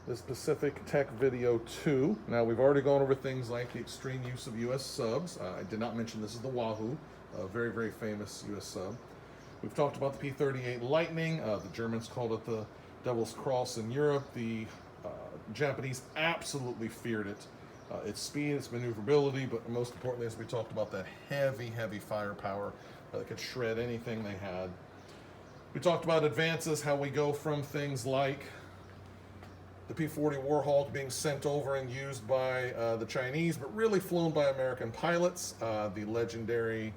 This Pacific Tech Video 2. Now, we've already gone over things like the extreme use of U.S. subs. I did not mention this is the Wahoo, a very, very famous U.S. sub. We've talked about the P-38 Lightning. The Germans called it the Devil's Cross in Europe. The Japanese absolutely feared it. Its speed, its maneuverability, but most importantly, as we talked about, that heavy, heavy firepower that could shred anything they had. We talked about advances, how we go from things like the P-40 Warhawk being sent over and used by the Chinese, but really flown by American pilots, the legendary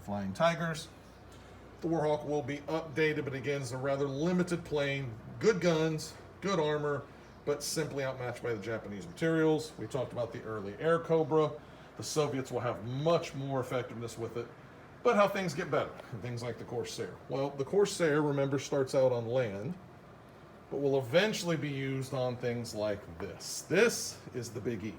Flying Tigers. The Warhawk will be updated, but again, is a rather limited plane, good guns, good armor, but simply outmatched by the Japanese materials. We talked about the early Air Cobra. The Soviets will have much more effectiveness with it, but how things get better, things like the Corsair. Well, the Corsair, remember, starts out on land, but will eventually be used on things like this. This is the Big E.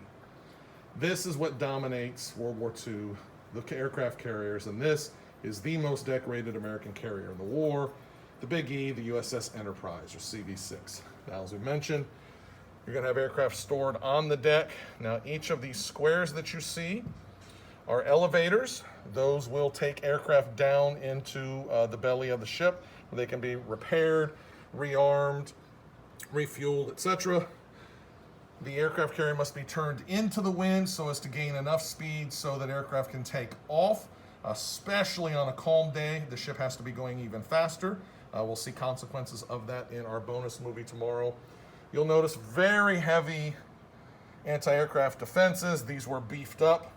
This is what dominates World War II, the aircraft carriers, and this is the most decorated American carrier in the war, the Big E, the USS Enterprise, or CV-6. Now, as we mentioned, you're going to have aircraft stored on the deck. Now, each of these squares that you see are elevators. Those will take aircraft down into the belly of the ship, where they can be repaired, rearmed, refueled, etc. The aircraft carrier must be turned into the wind so as to gain enough speed so that aircraft can take off, especially on a calm day. The ship has to be going even faster. We'll see consequences of that in our bonus movie tomorrow. You'll notice very heavy anti-aircraft defenses. These were beefed up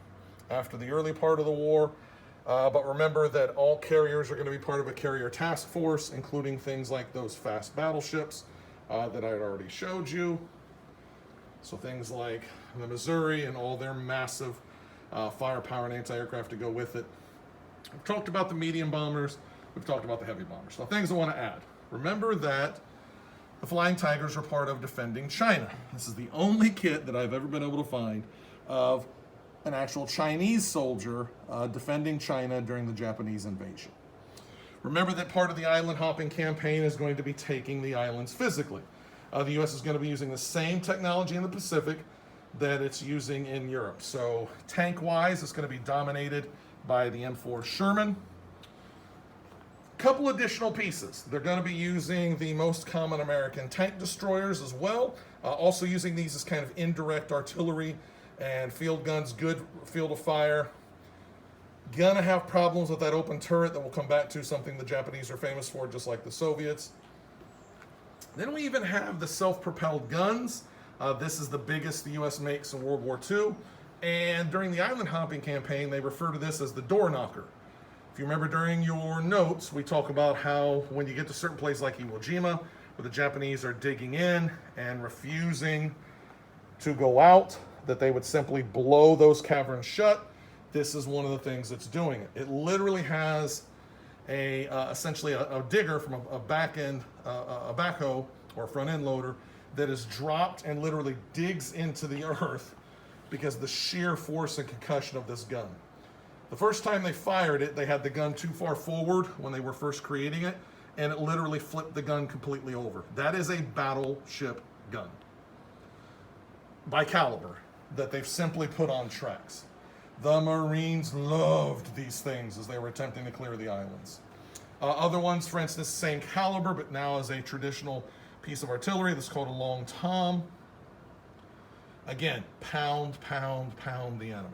after the early part of the war. But remember that all carriers are going to be part of a carrier task force, including things like those fast battleships that I had already showed you. So things like the Missouri and all their massive firepower and anti-aircraft to go with it. We've talked about the medium bombers. We've talked about the heavy bombers. Now, things I want to add. Remember that the Flying Tigers are part of defending China. This is the only kit that I've ever been able to find of an actual Chinese soldier defending China during the Japanese invasion. Remember that part of the island hopping campaign is going to be taking the islands physically. The U.S. is going to be using the same technology in the Pacific that it's using in Europe. So tank-wise, it's going to be dominated by the M4 Sherman. Couple additional pieces. They're going to be using the most common American tank destroyers as well. Also using these as kind of indirect artillery and field guns, good field of fire. Gonna have problems with that open turret that we'll come back to, something the Japanese are famous for, just like the Soviets. Then we even have the self-propelled guns. This is the biggest the U.S. makes in World War II. And during the island hopping campaign, they refer to this as the door knocker. If you remember during your notes, we talk about how when you get to certain places like Iwo Jima, where the Japanese are digging in and refusing to go out, that they would simply blow those caverns shut. This is one of the things that's doing it. It literally has essentially a digger from a back end, a backhoe or front end loader that is dropped and literally digs into the earth because of the sheer force and concussion of this gun. The first time they fired it, they had the gun too far forward when they were first creating it, and it literally flipped the gun completely over. That is a battleship gun by caliber that they've simply put on tracks. The Marines loved these things as they were attempting to clear the islands. Other ones, for instance, same caliber, but now as a traditional piece of artillery that's called a long tom. Again, pound, pound, pound the enemy.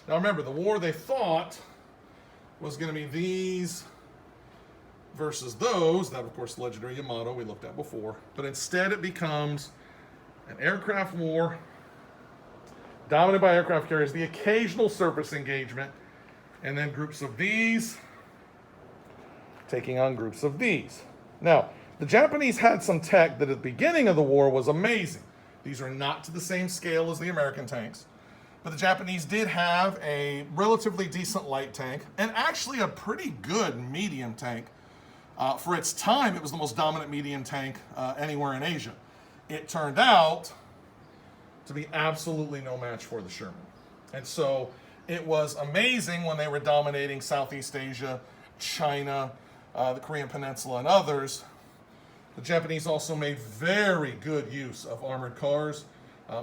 Now remember, the war they thought was going to be these versus those. That, of course, the legendary Yamato we looked at before. But instead it becomes an aircraft war dominated by aircraft carriers, the occasional surface engagement, and then groups of these taking on groups of these. Now, the Japanese had some tech that at the beginning of the war was amazing. These are not to the same scale as the American tanks. But the Japanese did have a relatively decent light tank and actually a pretty good medium tank. For its time, it was the most dominant medium tank anywhere in Asia. It turned out to be absolutely no match for the Sherman. And so it was amazing when they were dominating Southeast Asia, China, the Korean Peninsula, and others, The Japanese also made very good use of armored cars,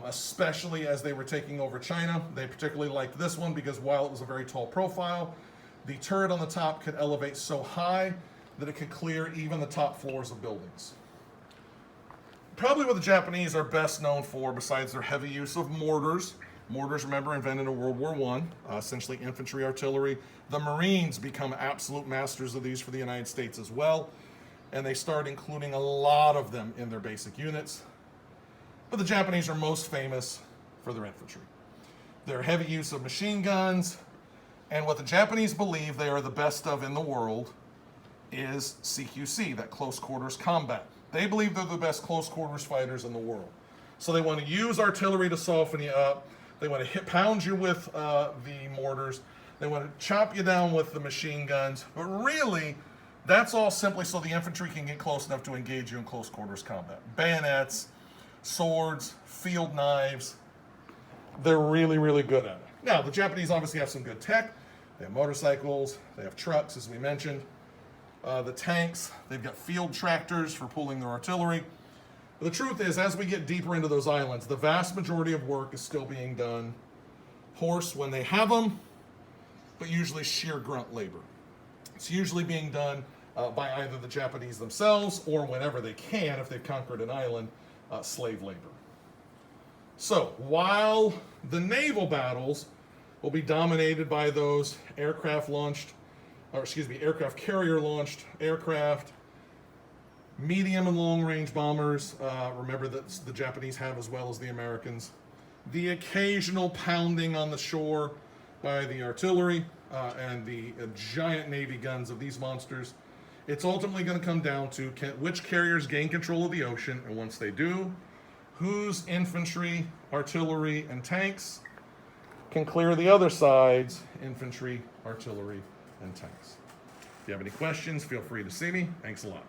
especially as they were taking over China. They particularly liked this one because while it was a very tall profile, the turret on the top could elevate so high that it could clear even the top floors of buildings. Probably what the Japanese are best known for, besides their heavy use of mortars. Mortars, remember, invented in World War I, essentially infantry artillery. The Marines become absolute masters of these for the United States as well, and they start including a lot of them in their basic units. But the Japanese are most famous for their infantry. Their heavy use of machine guns, and what the Japanese believe they are the best of in the world is CQC, that close quarters combat. They believe they're the best close quarters fighters in the world. So they want to use artillery to soften you up. They want to pound you with the mortars. They want to chop you down with the machine guns. But really, that's all simply so the infantry can get close enough to engage you in close quarters combat. Bayonets, swords, field knives. They're really, really good at it. Now, the Japanese obviously have some good tech. They have motorcycles. They have trucks, as we mentioned. The tanks, they've got field tractors for pulling their artillery. But the truth is, as we get deeper into those islands, the vast majority of work is still being done horse when they have them, but usually sheer grunt labor. It's usually being done by either the Japanese themselves or, whenever they can, if they've conquered an island, slave labor. So, while the naval battles will be dominated by those aircraft carrier launched aircraft, medium and long range bombers, remember that the Japanese have as well as the Americans, the occasional pounding on the shore by the artillery, and the giant Navy guns of these monsters. It's ultimately going to come down to which carriers gain control of the ocean, and once they do, whose infantry, artillery, and tanks can clear the other side's infantry, artillery, and tanks. If you have any questions, feel free to see me. Thanks a lot.